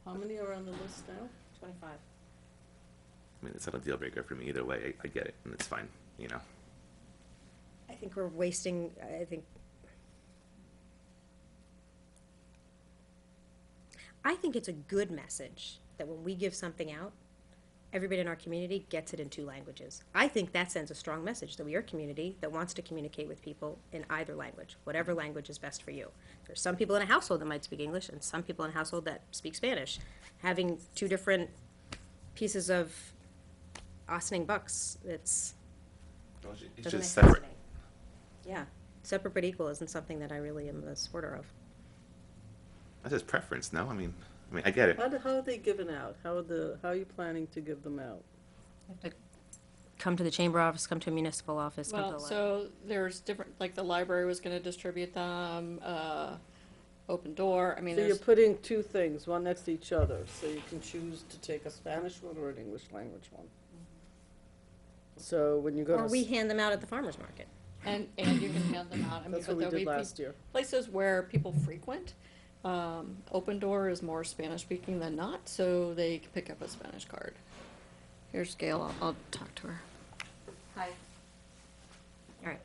How many are on the list now? 25. I mean, it's not a deal breaker for me either way. I get it, and it's fine, you know. I think we're wasting, I think it's a good message that when we give something out, everybody in our community gets it in 2 languages. I think that sends a strong message that we are a community that wants to communicate with people in either language, whatever language is best for you. There's some people in a household that might speak English and some people in a household that speak Spanish. Having 2 different pieces of Austining bucks, It's doesn't make just sense to separate. me. Yeah, separate but equal isn't something that I really am a supporter of. That's just preference, no? I mean, I get it. How are they given out? How are you planning to give them out? You have to come to the chamber office, come to a municipal office, come to Well, the library. so there's different, like the library was gonna distribute them, Open Door, I mean, So you're there's, putting 2 things, one next to each other, so you can choose to take a Spanish one or an English language one. So when you go to. Or we hand them out at the farmer's market. and you can hand them out, I mean, That's but what we there'll did be last year. places where people frequent. Open Door is more Spanish speaking than not, so they can pick up a Spanish card. Here's Gail, I'll talk to her. Hi. All right.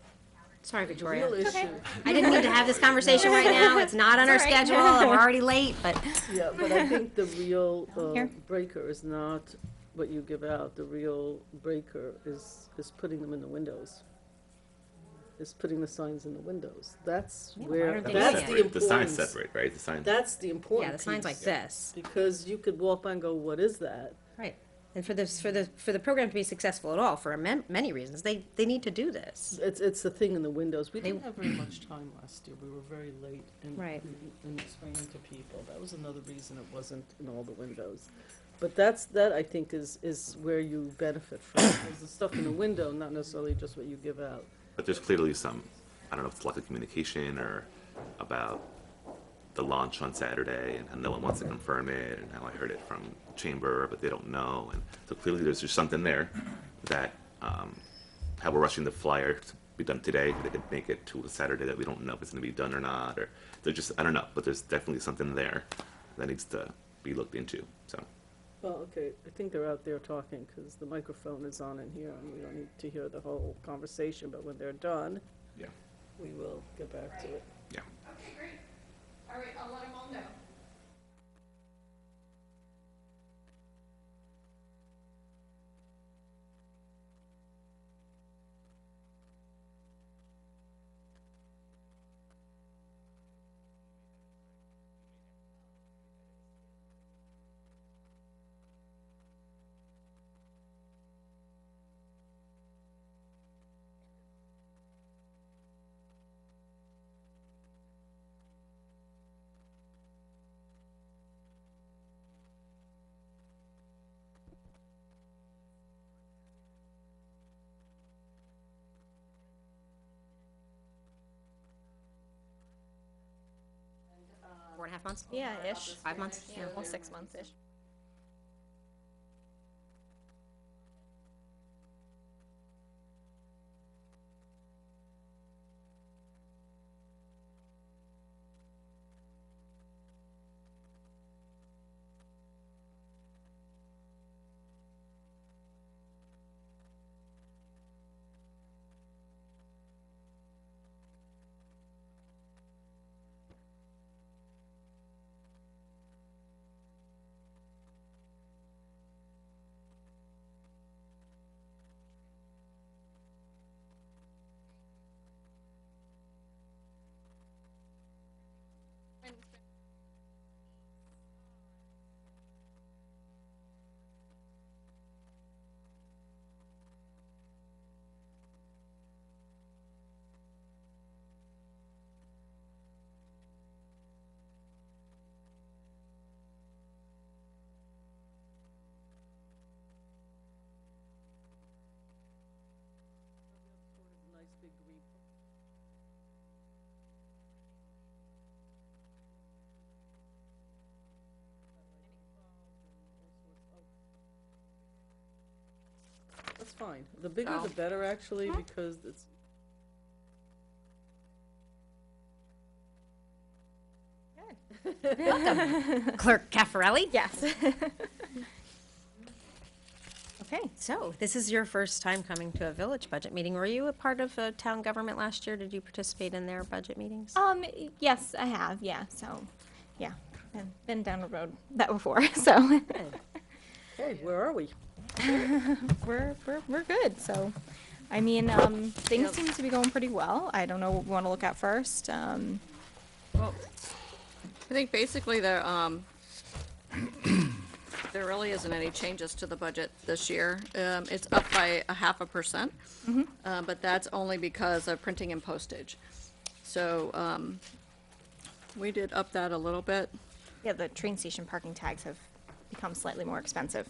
Sorry, The Victoria. real issue, I didn't need to have this conversation right now. It's not on our It's all right. schedule, and we're already late, but. yeah, but I think the real Here. breaker is not what you give out. The real breaker is putting them in the windows. Is putting the signs in the windows. That's Yeah, why where, aren't they that's doing the it? The sign's importance. separate, right? The sign. That's the important Yeah, the sign's like piece. this. Because you could walk by and go, what is that? Right. And for the program to be successcul at all, for many reasons, they need to do this. It's the thing in the windows. We They- didn't have very much time last year. We were very late in, Right. in explaining to people. That was another reason it wasn't in all the windows. But that I think is where you benefit from, is the stuff in the window, not necessarily just what you give out. But there's clearly some, I don't know if it's lack of communication or about the launch on Saturday and no one wants to confirm it, and now I heard it from the chamber, but they don't know. And so clearly there's just something there that, how we're rushing the flyer to be done today, they could make it to a Saturday that we don't know if it's gonna be done or not, or they're just, I don't know, but there's definitely something there that needs to be looked into, so. Well, okay, I think they're out there talking, because the microphone is on in here, and we don't need to hear the whole conversation, but when they're done, Yeah. we will get back to it. Yeah. Okay, great. All right, I'll let them all know. Uh, 4.5 months? Yeah, ish. 5 months? Yeah, almost 6 months ish. Nice big green. That's fine. The bigger the So- better, actually, because it's. Good. Welcome, Clerk Caffarelli. Yes. Okay, so this is your first time coming to a village budget meeting. Were you a part of town government last year? Did you participate in their budget meetings? Yes, I have. Yeah. So, yeah, I've been down the road that before. So Okay, where are we? we're good. So, I mean, things seem to be going pretty well. I don't know what we want to look at first. Well, I think basically there really isn't any changes to the budget this year. It's up by 0.5%, but that's only because of printing and postage. So, we did up that a little bit. Yeah, the train station parking tags have become slightly more expensive.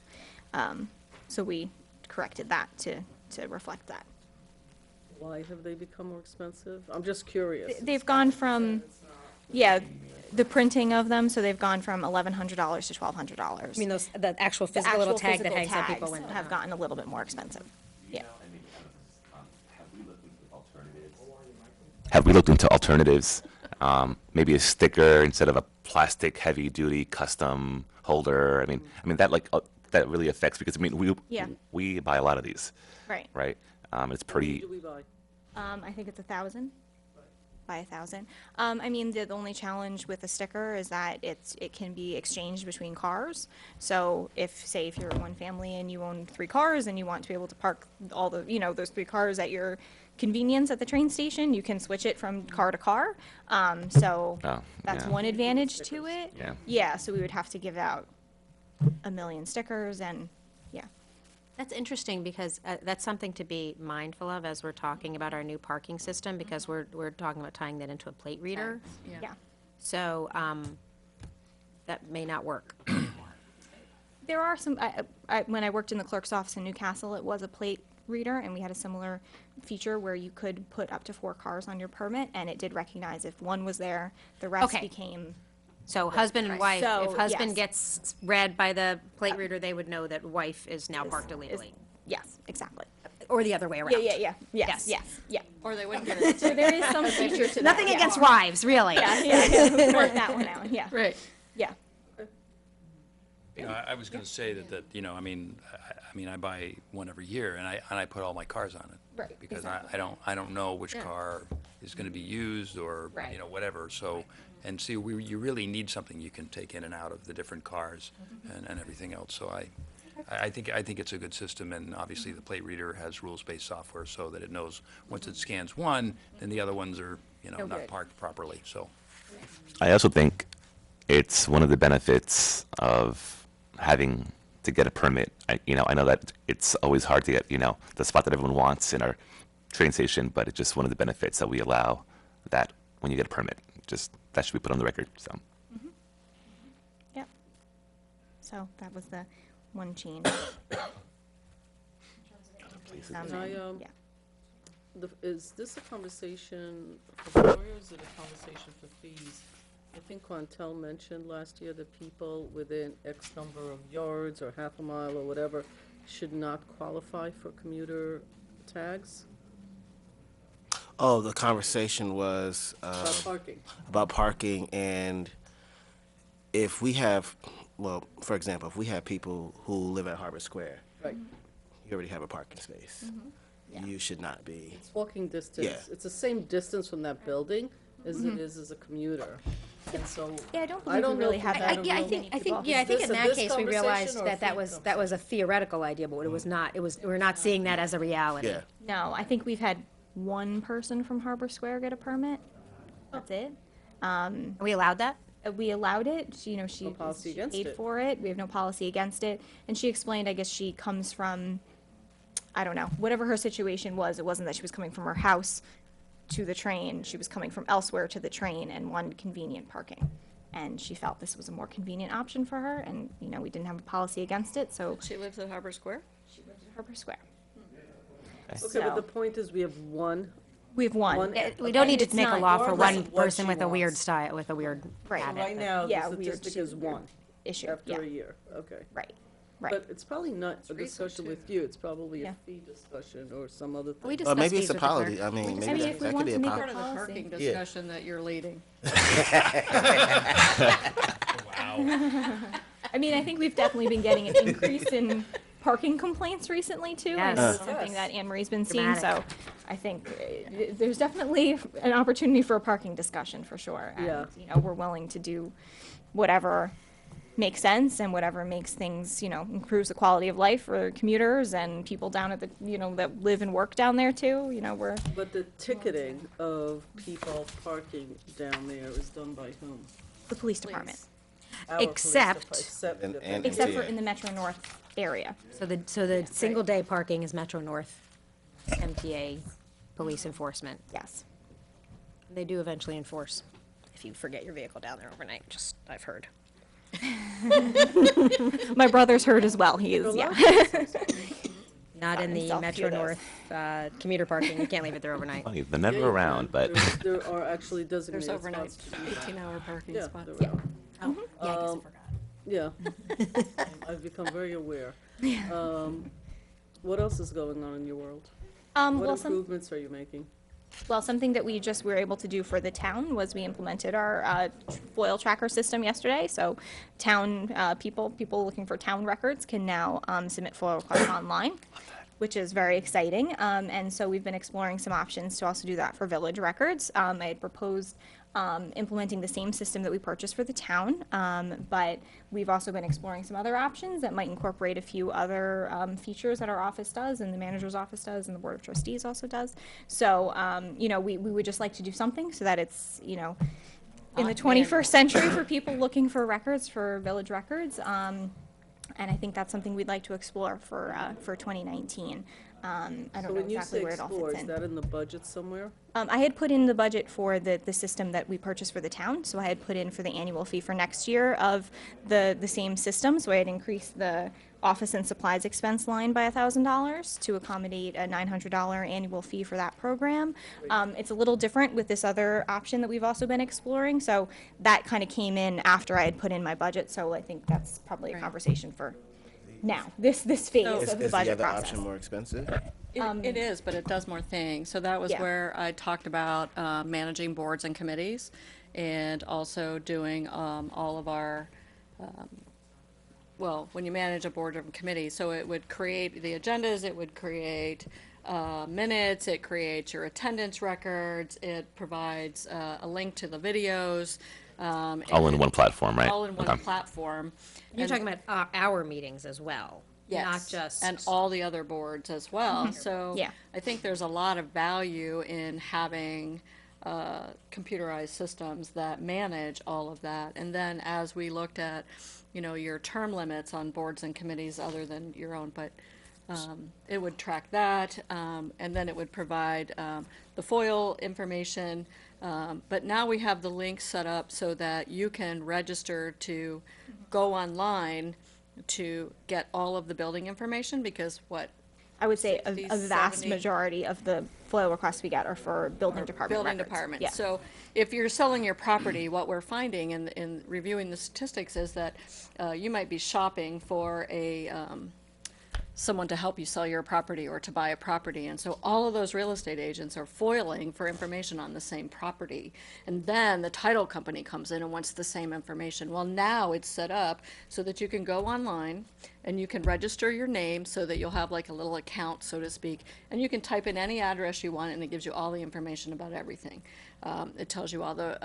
So we corrected that to reflect that. Why have they become more expensive? I'm just curious. They've gone from, yeah, the printing of them, so they've gone from $1,100 to $1,200. I mean, those, the actual The physical little actual tag that physical hangs on tags people when. have gotten a little bit more expensive. Yeah. Have we looked into alternatives? Maybe a sticker instead of a plastic heavy-duty custom holder. I mean that really affects because Yeah. we buy a lot of these, Right. right? It's How many pretty. do we buy? I think it's 1,000. By 1,000. I mean, the only challenge with a sticker is that it can be exchanged between cars. So if you're one family and you own 3 cars and you want to be able to park all the, those 3 cars at your convenience at the train station, you can switch it from car to car. So Oh, that's yeah. one advantage to it. Yeah. Yeah, so we would have to give out 1 million stickers and, yeah. That's interesting because that's something to be mindful of as we're talking about our new parking system because we're talking about tying that into a plate reader. Yeah. So that may not work. There are some, when I worked in the clerk's office in Newcastle, it was a plate reader, and we had a similar feature where you could put up to 4 cars on your permit, and it did recognize if one was there, the rest Okay. became, So husband and wife, So, if husband yes. gets read by the plate reader, they would know that wife is now parked illegally. yes, exactly. Or the other way around. Yes, Yes. yeah. Or they wouldn't get it. So there is some feature to that. Nothing yeah. against wives, really. Yeah. Work that one out, yeah. Right. Yeah. I was going to say that I mean, I buy one every year, and I put all my cars on it. Right, Because exactly. I don't know which Yeah. car is going to be used or, Right. whatever. So, and see, you really need something you can take in and out of the different cars and everything else. So I think it's a good system, and obviously the plate reader has rules-based software so that it knows once it scans one, then the other ones are, No not good. parked properly, so. I also think it's one of the benefits of having to get a permit. I know that it's always hard to get, the spot that everyone wants in our train station, but it's just one of the benefits that we allow that when you get a permit. Just that should be put on the record. So Yep. So that was the one change. Can I, Yeah. Is this a conversation for lawyers or is it a conversation for fees? I think Quantel mentioned last year that people within X number of yards or half a mile or whatever should not qualify for commuter tags Oh, the conversation was about parking. about parking, and if we have, well, for example, if we have people who live at Harbor Square, Right. you already have a parking space. You should not be. It's walking distance. Yeah. It's the same distance from that building as it is as a commuter. And so, Yeah, I don't I believe don't we know really if have we've that. had a Yeah, I real- think, Is in this that a case, we conversation realized or a that that fee was conversation? a theoretical idea, but it was not, we're not seeing that as a reality. Yeah. No, I think we've had one person from Harbor Square get a permit. That's it. Are we allowed that? We allowed it. She policy she against paid it. for it. We have no policy against it. And she explained, I guess she comes from, I don't know, whatever her situation was. It wasn't that she was coming from her house to the train. She was coming from elsewhere to the train and wanted convenient parking. And she felt this was a more convenient option for her. And, we didn't have a policy against it, so She lives at Harbor Square? she went to Harbor Square. Okay, but the So- point is we have one. We have one. One- We don't need It's to make a not law for regardless one of what person she with a weird wants. style, with a weird Right. habit. Right now, Yeah, the weird statistic is one issue. after Yeah. a year. Okay. Right. Right. But it's probably not a recent, discussion too. with you, it's probably a Yeah. fee discussion or some other We thing. Or discussed maybe it's fees a with the clerk. policy, I mean, I maybe mean, that if we that could want be to a make policy. Part of the policy. parking discussion that you're leading. I mean, I think we've definitely been getting an increase in parking complaints recently too. I know Yes. it's something that Anne Marie's been Dramatic. seeing, so I think there's definitely an opportunity for a parking discussion for sure. And, Yeah. you know, we're willing to do whatever makes sense and whatever makes things, you know, improves the quality of life for commuters and people down at the, you know, that live and work down there too. You know, we're, But the ticketing of people parking down there is done by whom? the police department. Our police Except- department, except And- if and- they- Except for Yeah. in the Metro North area. So the single day parking is Metro North, MTA, police enforcement. Yes. They do eventually enforce if you forget your vehicle down there overnight, just, I've heard. My brother's heard as well. He is, yeah. Not in the himself to Metro do this. North commuter parking, you can't leave it there overnight. Funny, they're never Yeah, you around, can. but There are actually There's designated overnight, spots to do that. 18-hour parking Yeah, spots. there are. Yeah, I guess I forgot. Yeah. I've become very aware. What else is going on in your world? What Well, improvements are you making? Well, something that we just were able to do for the town was we implemented our FOIL tracker system yesterday. So town people looking for town records can now submit FOIL requests online, which is very exciting. And so we've been exploring some options to also do that for village records. I had proposed implementing the same system that we purchased for the town, but we've also been exploring some other options that might incorporate a few other features that our office does and the manager's office does and the board of trustees also does. So, you know, we would just like to do something so that it's, you know, in the 21st century for people looking for records, for village records. And I think that's something we'd like to explore for 2019. I So don't know when you exactly say where it all explore, fits is in. that in the budget somewhere? I had put in the budget for the system that we purchased for the town, so I had put in for the annual fee for next year of the same system, so I had increased the office and supplies expense line by $1,000 to accommodate a $900 annual fee for that program. It's a little different with this other option that we've also been exploring, so that kind of came in after I had put in my budget, so I think that's probably a Right. conversation for now, this phase So- of Is the the budget other process. option more expensive? It is, but it does more things. So that was Yeah. where I talked about managing boards and committees and also doing all of our, well, when you manage a board of committees, so it would create the agendas, it would create minutes, it creates your attendance records, it provides a link to the videos. all in one platform, right? All in one Okay. platform. You're And- talking about our meetings as well, not Yes, just. and all the other boards as well. So Yeah. I think there's a lot of value in having computerized systems that manage all of that. And then as we looked at, you know, your term limits on boards and committees other than your own, but it would track that, and then it would provide the FOIL information. But now we have the link set up so that you can register to go online to get all of the building information, because what, I would say 60, a vast 70. majority of the FOIL requests we get are for building department building records. department. Yeah. So if you're selling your property, what we're finding in reviewing the statistics is that you might be shopping for someone to help you sell your property or to buy a property. And so all of those real estate agents are foiling for information on the same property. And then the title company comes in and wants the same information. Well, now it's set up so that you can go online and you can register your name so that you'll have like a little account, so to speak. And you can type in any address you want and it gives you all the information about everything. It tells you all the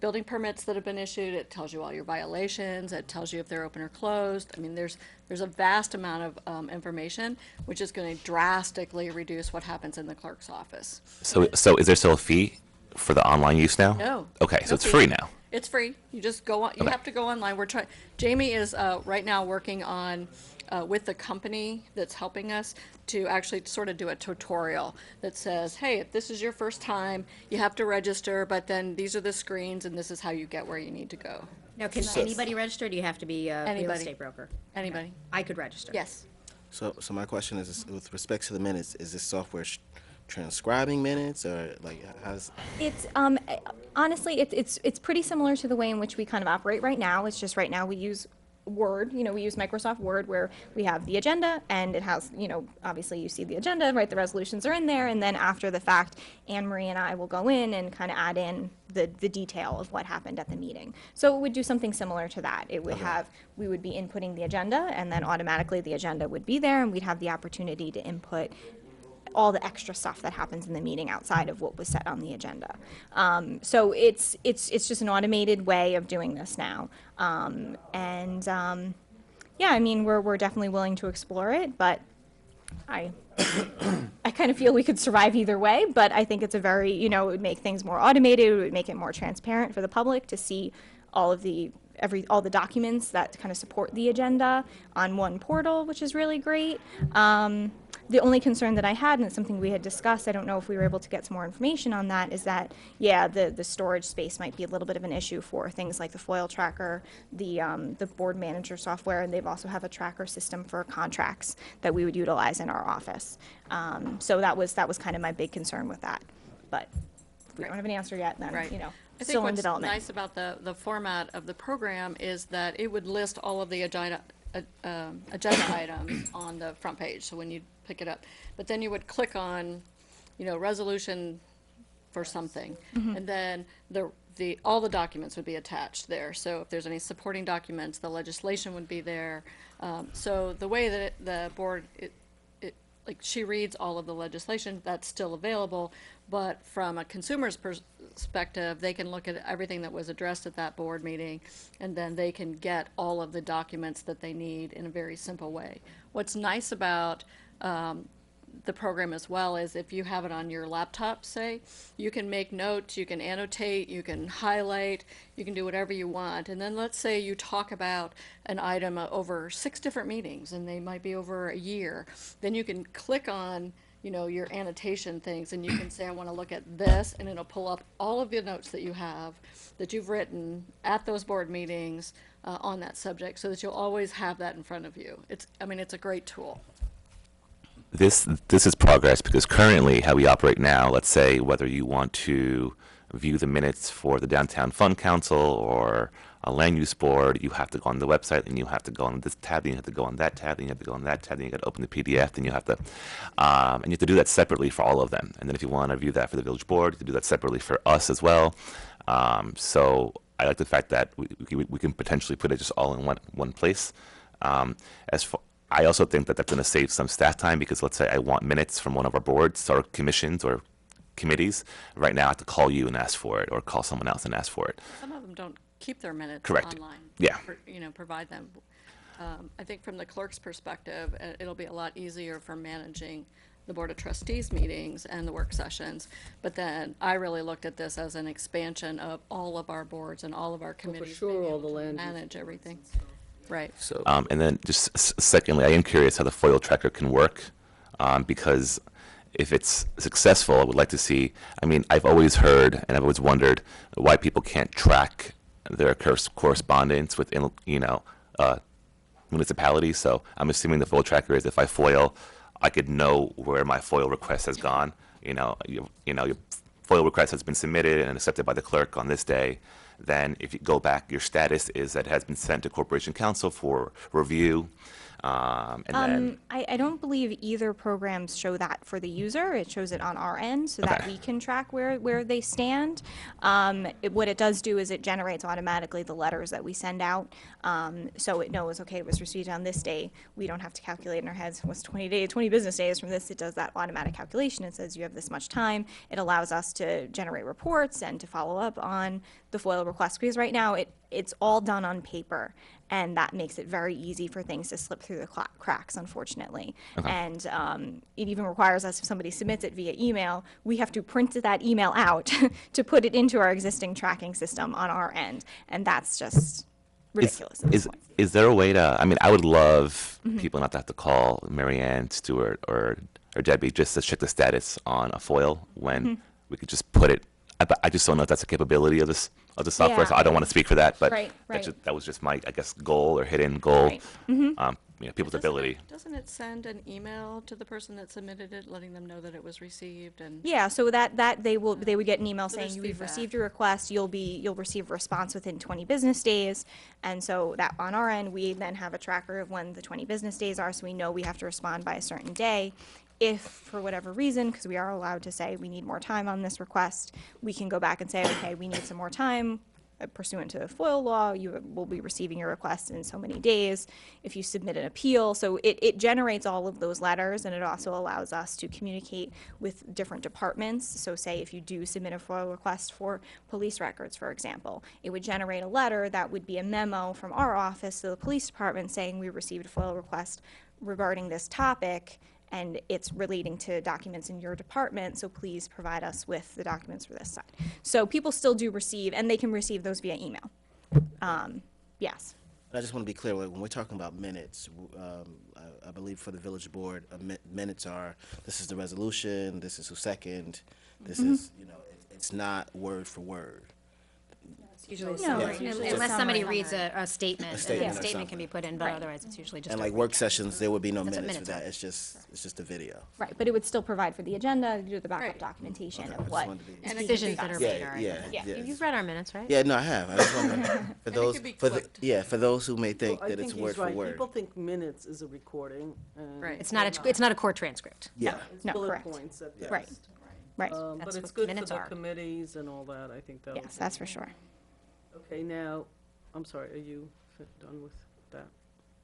building permits that have been issued, it tells you all your violations, it tells you if they're open or closed. I mean, there's a vast amount of information, which is going to drastically reduce what happens in the clerk's office. So is there still a fee for the online use now? No. Okay, so No it's fee. free now. It's free. You just go on, you Okay. have to go online. Jamie is right now working on, with the company that's helping us to actually sort of do a tutorial that says, hey, if this is your first time, you have to register, but then these are the screens and this is how you get where you need to go. Now, can anybody register, or do you have to be a real Anybody. estate broker? Anybody? I could register. Yes. So my question is, with respect to the minutes, is this software transcribing minutes, or like how's? It's honestly, it's pretty similar to the way in which we kind of operate right now. It's just right now we use Word, we use Microsoft Word where we have the agenda and it has, obviously you see the agenda, right? The resolutions are in there. And then after the fact, Anne Marie and I will go in and kind of add in the detail of what happened at the meeting. So it would do something similar to that. It would we would be inputting the agenda and then automatically the agenda would be there and we'd have the opportunity to input all the extra stuff that happens in the meeting outside of what was set on the agenda. So it's just an automated way of doing this now. Yeah, I mean, we're definitely willing to explore it, but I kind of feel we could survive either way, but I think it's a very, it would make things more automated, it would make it more transparent for the public to see all of all the documents that kind of support the agenda on one portal, which is really great. The only concern that I had, and it's something we had discussed, I don't know if we were able to get some more information on that, is that, yeah, the storage space might be a little bit of an issue for things like the FOIL tracker, the board manager software, and they've also have a tracker system for contracts that we would utilize in our office. So that was kind of my big concern with that. But if we don't have an answer yet, then, Right. I think still in what's development. nice about the format of the program is that it would list all of the agenda items on the front page, so when you pick it up. But then you would click on, resolution for something, and then all the documents would be attached there. So if there's any supporting documents, the legislation would be there. So the way that the board, like she reads all of the legislation, that's still available, but from a consumer's perspective, they can look at everything that was addressed at that board meeting, and then they can get all of the documents that they need in a very simple way. What's nice about the program as well is if you have it on your laptop, say, you can make notes, you can annotate, you can highlight, you can do whatever you want. And then let's say you talk about an item over 6 different meetings, and they might be over a year. Then you can click on, your annotation things, and you can say, I want to look at this, and it'll pull up all of the notes that you have, that you've written at those board meetings on that subject, so that you'll always have that in front of you. It's a great tool. This is progress because currently how we operate now, let's say whether you want to view the minutes for the Downtown Fund Council or a land use board, you have to go on the website and you have to go on this tab, then you have to go on that tab, then you have to go on that tab, then you got to open the PDF, then you have to, and you have to do that separately for all of them. And then if you want to view that for the village board, you have to do that separately for us as well. So I like the fact that we can potentially put it just all in one place. I also think that that's going to save some staff time because let's say I want minutes from one of our boards or commissions or committees. Right now I have to call you and ask for it or call someone else and ask for it. Some of them don't keep their minutes Correct. online. Yeah. Provide them. I think from the clerk's perspective, it'll be a lot easier for managing the Board of Trustees meetings and the work sessions. But then I really looked at this as an expansion of all of our boards and all of our committees sure, being all able the to land use manage everything. Right. So, and then just secondly, I am curious how the FOIL tracker can work because if it's successful, I would like to see, I've always heard and I've always wondered why people can't track their correspondence with, municipalities. So I'm assuming the FOIL tracker is if I FOIL, I could know where my FOIL request has gone. Your FOIL request has been submitted and accepted by the clerk on this day. Then if you go back, your status is that it has been sent to Corporation Council for review. Then I don't believe either programs show that for the user. It shows it on our end so that Okay. we can track where they stand. What it does do is it generates automatically the letters that we send out. So it knows, okay, it was received on this day. We don't have to calculate in our heads what's 20 business days from this. It does that automatic calculation. It says you have this much time. It allows us to generate reports and to follow up on the FOIL request because right now it's all done on paper. And that makes it very easy for things to slip through the cracks, unfortunately. Okay. And it even requires us, if somebody submits it via email, we have to print that email out to put it into our existing tracking system on our end. And that's just ridiculous at this point. Is there a way to, I would love people not to have to call Mary Ann, Stewart, or Debbie just to check the status on a FOIL when we could just put it, I just don't know if that's a capability of this of the software, Yeah. so I don't want to speak for that, but Right, right. that was just my, I guess, goal or hidden goal. Right. people's Doesn't it- ability. Doesn't it send an email to the person that submitted it, letting them know that it was received and? Yeah, so that they would get an email So saying, there's we've feedback. received your request, you'll receive a response within 20 business days. And so that, on our end, we then have a tracker of when the 20 business days are, so we know we have to respond by a certain day. If, for whatever reason, because we are allowed to say we need more time on this request, we can go back and say, okay, we need some more time. Pursuant to the FOIL law, you will be receiving your request in so many days. If you submit an appeal, so it generates all of those letters, and it also allows us to communicate with different departments. So say if you do submit a FOIL request for police records, for example, it would generate a letter that would be a memo from our office to the police department saying we received a FOIL request regarding this topic, and it's relating to documents in your department, so please provide us with the documents for this side. So people still do receive, and they can receive those via email. Yes. I just want to be clear, when we're talking about minutes, I believe for the village board, minutes are, this is the resolution, this is who second, this is, it's not word for word. Usually No, summary, it's usually a unless somebody summary. reads a statement, and statement then or a statement can be something. put in, but Right. otherwise it's usually just And a like work recap. sessions, there would be no That's what minutes for minutes that, are. it's just a video. Right, but it would still provide for the agenda, do the backup Right. documentation Okay, I of just what. wanted to be- is And being Decisions that are discussed. made Yeah, are. yeah, yeah. You've read our minutes, right? Yeah, no, I have. I just wondering, for it those, could be for the, clipped. yeah, for those who may think I that it's think word he's for right. word. People think minutes is a recording, and. Right. It's not a court transcript. Yeah, It's No, bullet correct. points at Yeah. Right. best. Right, But That's it's what good for minutes the are. committees and all that, I think that would. yes, that's for sure. Okay, now, I'm sorry, are you done with that?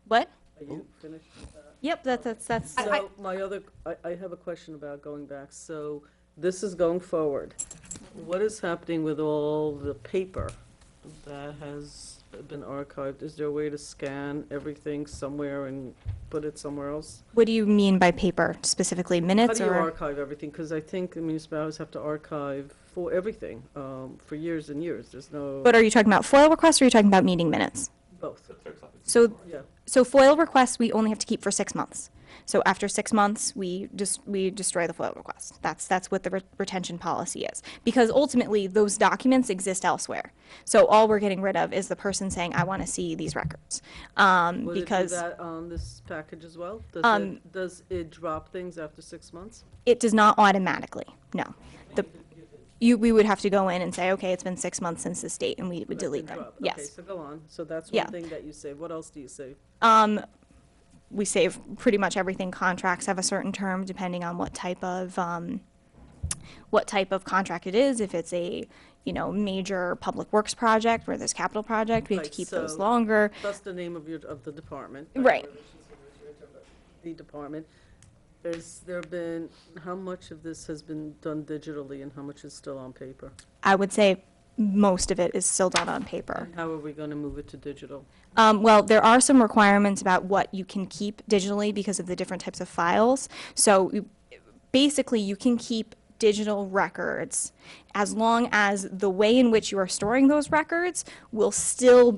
What? Are you finished with that? Yep, that's. So my other, I have a question about going back. So this is going forward. What is happening with all the paper that has been archived? Is there a way to scan everything somewhere and put it somewhere else? What do you mean by paper, specifically How minutes do you or? archive everything? Because I think the municipalities have to archive for everything, for years and years. There's no, But are you talking about FOIL requests or are you talking about meeting minutes? both, So, yeah. so FOIL requests, we only have to keep for 6 months. So after 6 months, we destroy the FOIL request. That's what the retention policy is. Because ultimately, those documents exist elsewhere. So all we're getting rid of is the person saying, I want to see these records. Will it do Because that on this package as well? Does it drop things after 6 months? it does not automatically, no. We would have to go in and say, okay, it's been 6 months since this date, and we would Let it delete them. drop. Okay, Yes. so go on. So that's Yeah. one thing that you save. What else do you save? We save pretty much everything. Contracts have a certain term depending on what type of contract it is. If it's a, major public works project where there's capital project, we have to Right, keep those so- longer. That's the name of the department. Right. The department. Has there been, how much of this has been done digitally and how much is still on paper? I would say most of it is still done on paper. How are we going to move it to digital? Well, there are some requirements about what you can keep digitally because of the different types of files. So basically, you can keep digital records as long as the way in which you are storing those records will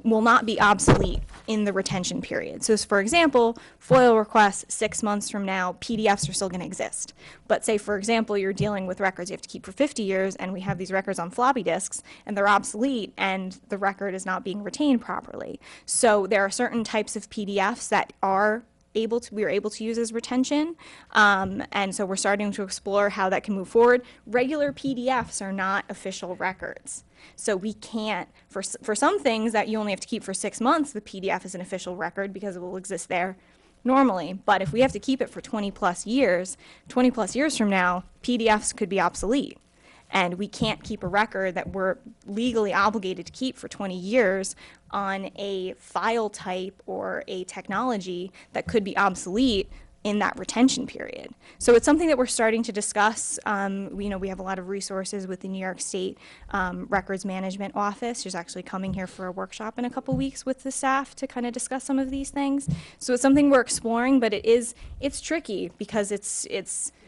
not be obsolete in the retention period. So for example, FOIL requests 6 months from now, PDFs are still going to exist. But say, for example, you're dealing with records you have to keep for 50 years, and we have these records on floppy disks, and they're obsolete, and the record is not being retained properly. So there are certain types of PDFs that we are able to use as retention, and so we're starting to explore how that can move forward. Regular PDFs are not official records, so we can't, for some things that you only have to keep for 6 months, the PDF is an official record because it will exist there normally, but if we have to keep it for 20 plus years from now, PDFs could be obsolete. And we can't keep a record that we're legally obligated to keep for 20 years on a file type or a technology that could be obsolete in that retention period. So it's something that we're starting to discuss. We have a lot of resources with the New York State Records Management Office. She's actually coming here for a workshop in a couple weeks with the staff to kind of discuss some of these things. So it's something we're exploring, but it's tricky because it's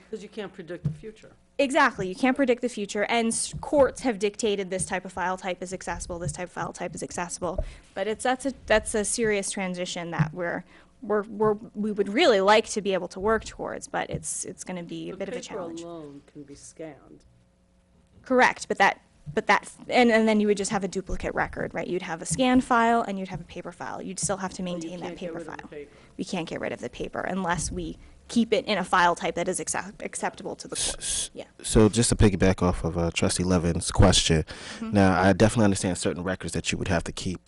Because you can't predict the future. Exactly. You can't predict the future, and courts have dictated this type of file type is accessible, this type of file type is accessible. But that's a serious transition that we would really like to be able to work towards, but it's going to be a bit of a challenge. The paper alone can be scanned. Correct, but but and then you would just have a duplicate record, right? You'd have a scanned file and you'd have a paper file. You'd still have to maintain that can't get paper rid of the file. paper. We can't get rid of the paper unless we keep it in a file type that is acceptable to the court. Yeah. So just to piggyback off of Trustee Levin's question, now I definitely understand certain records that you would have to keep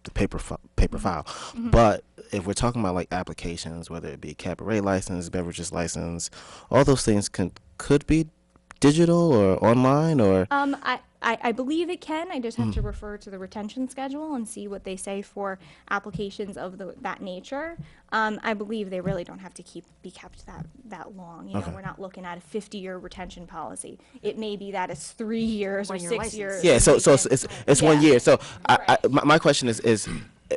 the paper file, but if we're talking about like applications, whether it be cabaret license, beverages license, all those things could be digital or online or. I believe it can. I just have to refer to the retention schedule and see what they say for applications of that nature. I believe they really don't have to be kept that long. You know, Okay. we're not looking at a 50-year retention policy. It may be that it's 3 years or One-year 6 license. years. Yeah, and so they so can- it's 1 Yeah. year. So my question is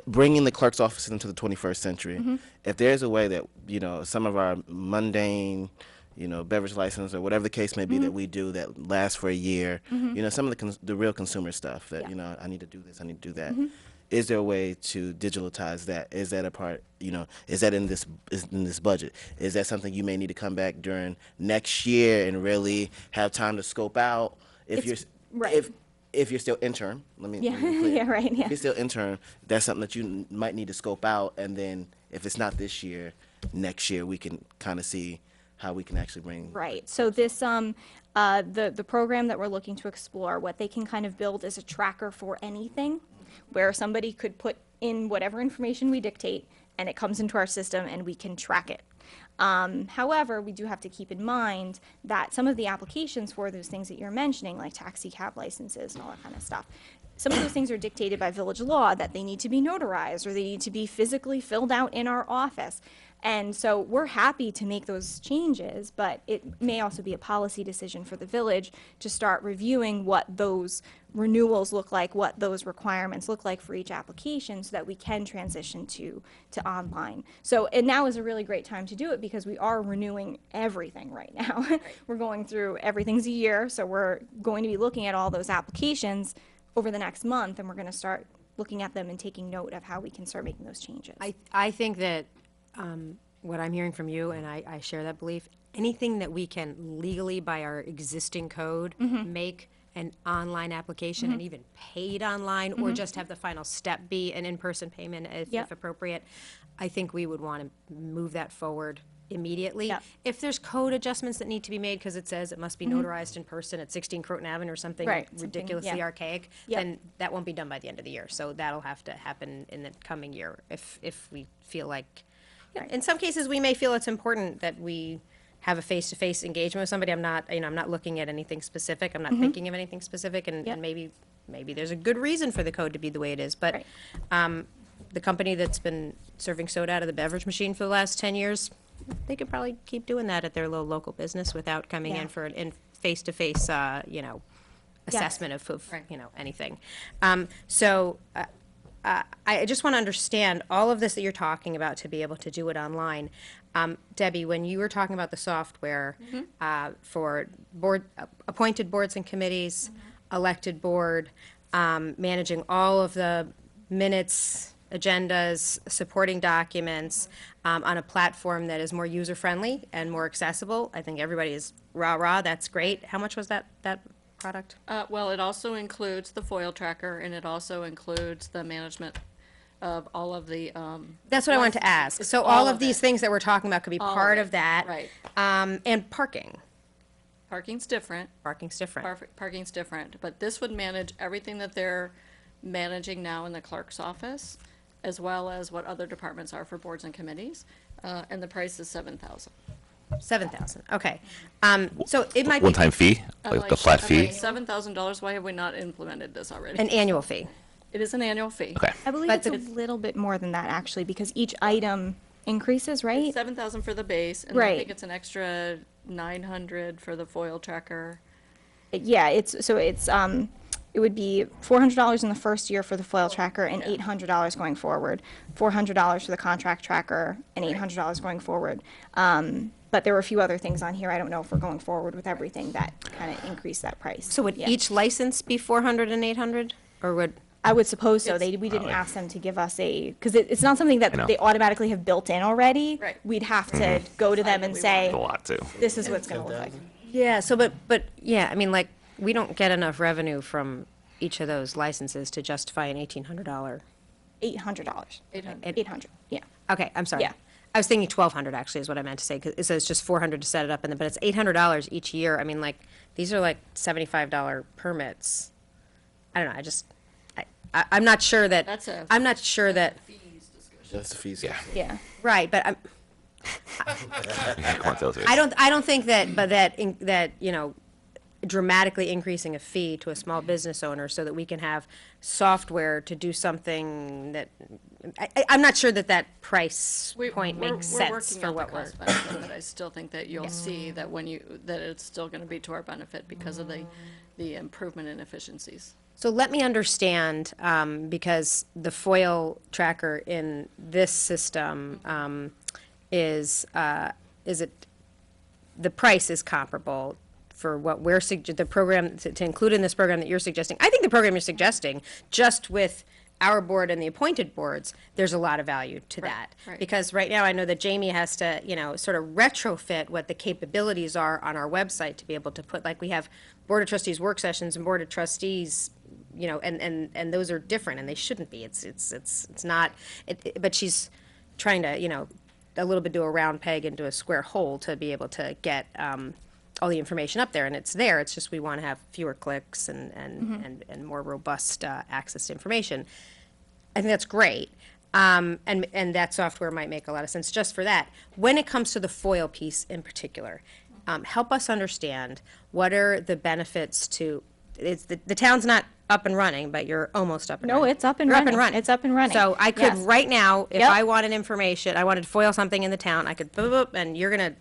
bringing the clerk's office into the 21st century. If there's a way that some of our mundane, beverage license or whatever the case may be that we do that lasts for a year, some of the real consumer stuff that Yeah. I need to do this, I need to do that. Is there a way to digitalize that? Is that a part? Is that in this budget? Is that something you may need to come back during next year and really have time to scope out? If It's- you're right. if you're still intern, let me Yeah, be clear. yeah, right, yeah. If you're still intern, that's something that you might need to scope out, and then if it's not this year, next year we can kind of see how we can actually bring. Right. So this, the program that we're looking to explore, what they can kind of build is a tracker for anything, where somebody could put in whatever information we dictate, and it comes into our system, and we can track it. However, we do have to keep in mind that some of the applications for those things that you're mentioning, like taxi cab licenses and all that kind of stuff, some of those things are dictated by village law that they need to be notarized or they need to be physically filled out in our office. And so we're happy to make those changes, but it may also be a policy decision for the village to start reviewing what those renewals look like, what those requirements look like for each application so that we can transition to online. So, and now is a really great time to do it because we are renewing everything right now. We're going through, everything's a year, so we're going to be looking at all those applications over the next month, and we're going to start looking at them and taking note of how we can start making those changes. I think that what I'm hearing from you, and I share that belief, anything that we can legally, by our existing code, make an online application and even paid online, or just have the final step be an in-person payment if Yep. appropriate, I think we would want to move that forward immediately. Yep. If there's code adjustments that need to be made because it says it must be notarized in person at 16 Croton Avenue or something Right, something, ridiculously yeah. archaic, Yep. then that won't be done by the end of the year. So that'll have to happen in the coming year if we feel like, in some cases, we may feel it's important that we have a face-to-face engagement with somebody. I'm not looking at anything specific. I'm not thinking of anything specific, and, Yep. and maybe there's a good reason for the code to be the way it is. But Right. the company that's been serving soda out of the beverage machine for the last 10 years, they could probably keep doing that at their little local business without coming Yeah. in for an face-to-face, assessment of Right. anything. I just want to understand all of this that you're talking about to be able to do it online. Debbie, when you were talking about the software for appointed boards and committees, elected board, managing all of the minutes, agendas, supporting documents on a platform that is more user-friendly and more accessible, I think everybody is rah-rah, that's great. How much was that product? Well, it also includes the FOIL tracker, and it also includes the management of all of the, That's what I wanted to ask. It's So all all of of these it. things that we're talking about could be All of part it, of that. right. And parking. parking's different. Parking's different. Parking's different, but this would manage everything that they're managing now in the clerk's office, as well as what other departments are for boards and committees, and the price is $7,000. 7,000, okay. So it might be One-time fee, like a flat fee? $7,000, why have we not implemented this already? an annual fee. It is an annual fee. Okay. I believe But it's a little bit more than that, actually, because each item increases, right? 7,000 for the base, and I Right. think it's an extra 900 for the FOIL tracker. Yeah, it would be $400 in the first year for the FOIL tracker and $800 going forward. $400 for the contract tracker and $800 going forward. But there were a few other things on here. I don't know if we're going forward with everything that kind of increased that price. So would Yeah. each license be 400 and 800? Or would, I would suppose so. We didn't ask them to give us because it's not something that know. they automatically have built in already. Right. We'd have to go to them and say, A lot too. this is what it's going to look like. yeah, so but yeah, I mean, like, we don't get enough revenue from each of those licenses to justify an $1,800. $800. 800. 800, yeah. Okay, I'm sorry. Yeah. I was thinking 1,200 actually is what I meant to say, 'cause it says just 400 to set it up, but it's $800 each year. I mean, like, these are like $75 permits. I don't know, I'm not sure that, That's a- I'm not sure that, That's the fees. Yeah. Yeah. right, but I don't think that, but that, you know, dramatically increasing a fee to a small business owner so that we can have software to do something that, I'm not sure that that price point makes sense for what we're. We're working on the cost benefit, but I still think that you'll see that that it's still gonna be to our benefit because of the improvement in efficiencies. So let me understand, because the FOIL tracker in this system is it, the price is comparable for what we're, the program, to include in this program that you're suggesting. I think the program you're suggesting, just with our board and the appointed boards, there's a lot of value to that. right. Because right now, I know that Jamie has to, you know, sort of retrofit what the capabilities are on our website to be able to put, like, we have Board of Trustees work sessions and Board of Trustees, you know, and those are different, and they shouldn't be. It's not, but she's trying to, you know, a little bit do a round peg into a square hole to be able to get all the information up there, and it's there. It's just we want to have fewer clicks and more robust access to information. I think that's great. And that software might make a lot of sense just for that. When it comes to the FOIL piece in particular, help us understand what are the benefits to, it's the town's not up and running, but you're almost up and No, running. it's up and You're running. up and running. It's up and running. So I could Yes. right now, if Yep. I wanted information, I wanted to FOIL something in the town, I could boop, boop, and you're gonna,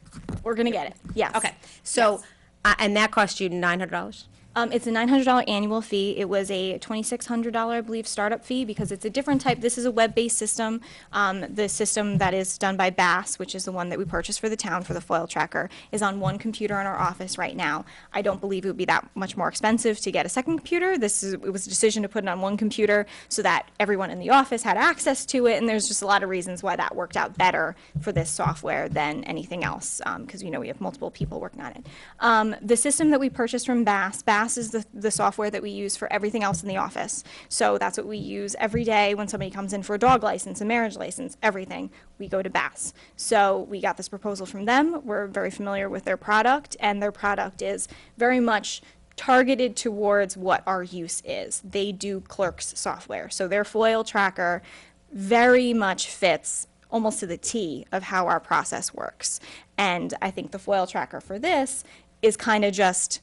We're gonna get it, yes. okay. So, and that cost you $900? It's a $900 annual fee. It was a $2,600, I believe, startup fee because it's a different type. This is a web-based system. The system that is done by Bass, which is the one that we purchased for the town for the FOIL tracker, is on one computer in our office right now. I don't believe it would be that much more expensive to get a second computer. It was a decision to put it on one computer so that everyone in the office had access to it, and there's just a lot of reasons why that worked out better for this software than anything else, because we have multiple people working on it. The system that we purchased from Bass is the software that we use for everything else in the office. So that's what we use every day when somebody comes in for a dog license, a marriage license, everything. We go to Bass. So we got this proposal from them. We're very familiar with their product, and their product is very much targeted towards what our use is. They do Clerk's software. So their FOIL tracker very much fits almost to the T of how our process works. And I think the FOIL tracker for this is kind of just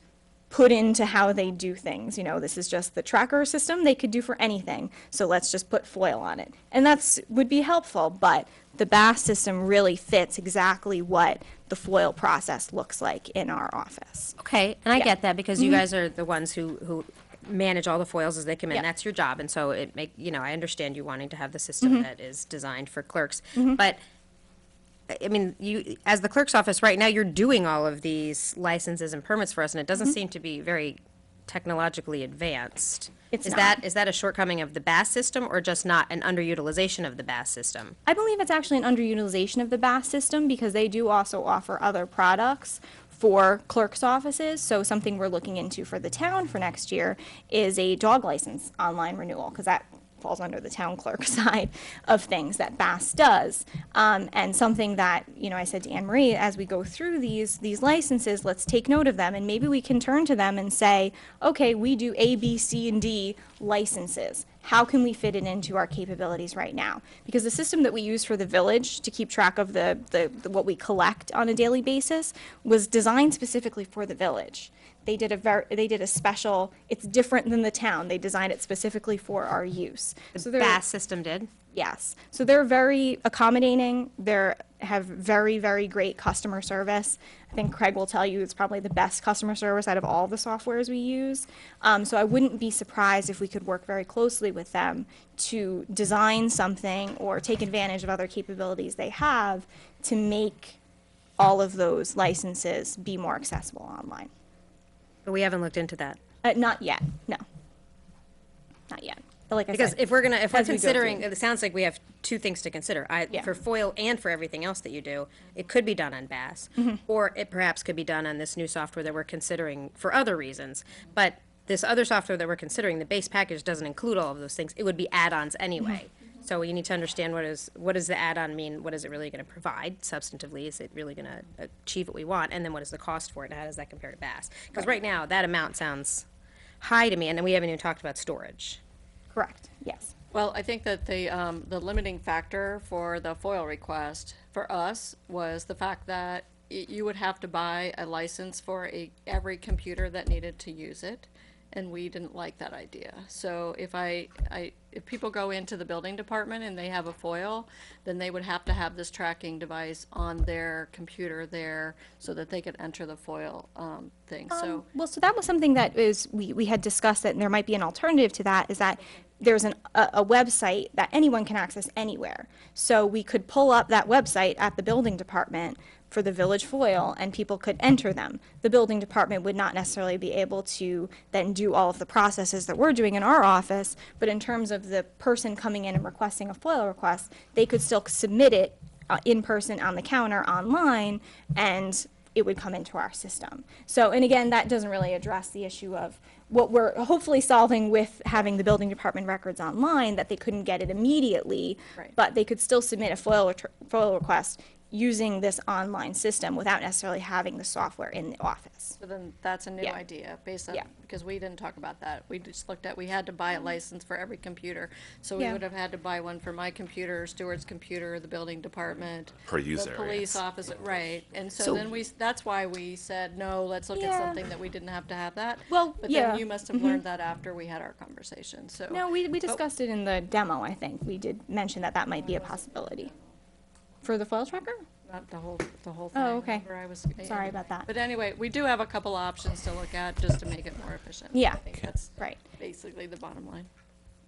put into how they do things. This is just the tracker system they could do for anything. So let's just put FOIL on it. And would be helpful, but the Bass system really fits exactly what the FOIL process looks like in our office. Okay, and I Yeah. get that because you guys are the ones who manage all the FOILs as they come in. Yeah. That's your job, and so I understand you wanting to have the system that is designed for clerks. But I mean, you, as the clerk's office right now, you're doing all of these licenses and permits for us, and it doesn't seem to be very technologically advanced. It's Is not. that a shortcoming of the Bass system, or just not an underutilization of the Bass system? I believe it's actually an underutilization of the Bass system because they do also offer other products for clerk's offices. So something we're looking into for the town for next year is a dog license online renewal, because that falls under the town clerk side of things that Bass does. And something that, I said to Anne Marie, as we go through these licenses, let's take note of them, and maybe we can turn to them and say, okay, we do A, B, C, and D licenses. How can we fit it into our capabilities right now? Because the system that we use for the village to keep track of the what we collect on a daily basis was designed specifically for the village. They did a special, it's different than the town. They designed it specifically for our use. So The Bass system did? Yes. So they're very accommodating. They have very, very great customer service. I think Craig will tell you it's probably the best customer service out of all the softwares we use. So I wouldn't be surprised if we could work very closely with them to design something or take advantage of other capabilities they have to make all of those licenses be more accessible online. But we haven't looked into that. Not yet, no. Not yet. like I Because said, if we're as we go considering, through. it sounds like we have two things to consider. Yeah. For FOIL and for everything else that you do, it could be done on BAS, or it perhaps could be done on this new software that we're considering for other reasons. But this other software that we're considering, the base package doesn't include all of those things. It would be add-ons anyway. So you need to understand what does the add-on mean? What is it really going to provide substantively? Is it really going to achieve what we want? And then what is the cost for it? And how does that compare to BAS? Because right now, that amount sounds high to me, and then we haven't even talked about storage. Correct, yes. Well, I think that the limiting factor for the FOIL request for us was the fact that you would have to buy a license for every computer that needed to use it, and we didn't like that idea. So if if people go into the building department and they have a FOIL, then they would have to have this tracking device on their computer there so that they could enter the FOIL thing, so. Well, so that was something that we had discussed, that there might be an alternative to that, is that there's a website that anyone can access anywhere. So we could pull up that website at the building department for the village FOIL, and people could enter them. The building department would not necessarily be able to then do all of the processes that we're doing in our office, but in terms of the person coming in and requesting a FOIL request, they could still submit it in person on the counter online, and it would come into our system. So, and again, that doesn't really address the issue of what we're hopefully solving with having the building department records online, that they couldn't get it immediately, Right. but they could still submit a FOIL request using this online system without necessarily having the software in the office. So then that's a new Yeah. idea based on, Yeah. because we didn't talk about that. We just looked at, we had to buy a license for every computer. So we Yeah. would have had to buy one for my computer, Stuart's computer, the building department. Per user, The police yes. office, right. And so So- then that's why we said, no, let's look at Yeah. something that we didn't have to have that. Well, But yeah. then you must have learned that after we had our conversation, so. No, we discussed it in the demo, I think. We did mention that that might be a possibility. For the FOIL tracker? Not the whole thing. Oh, okay. Remember I was- Sorry about that. But anyway, we do have a couple options to look at just to make it more efficient. Yeah. I think that's Right. basically the bottom line.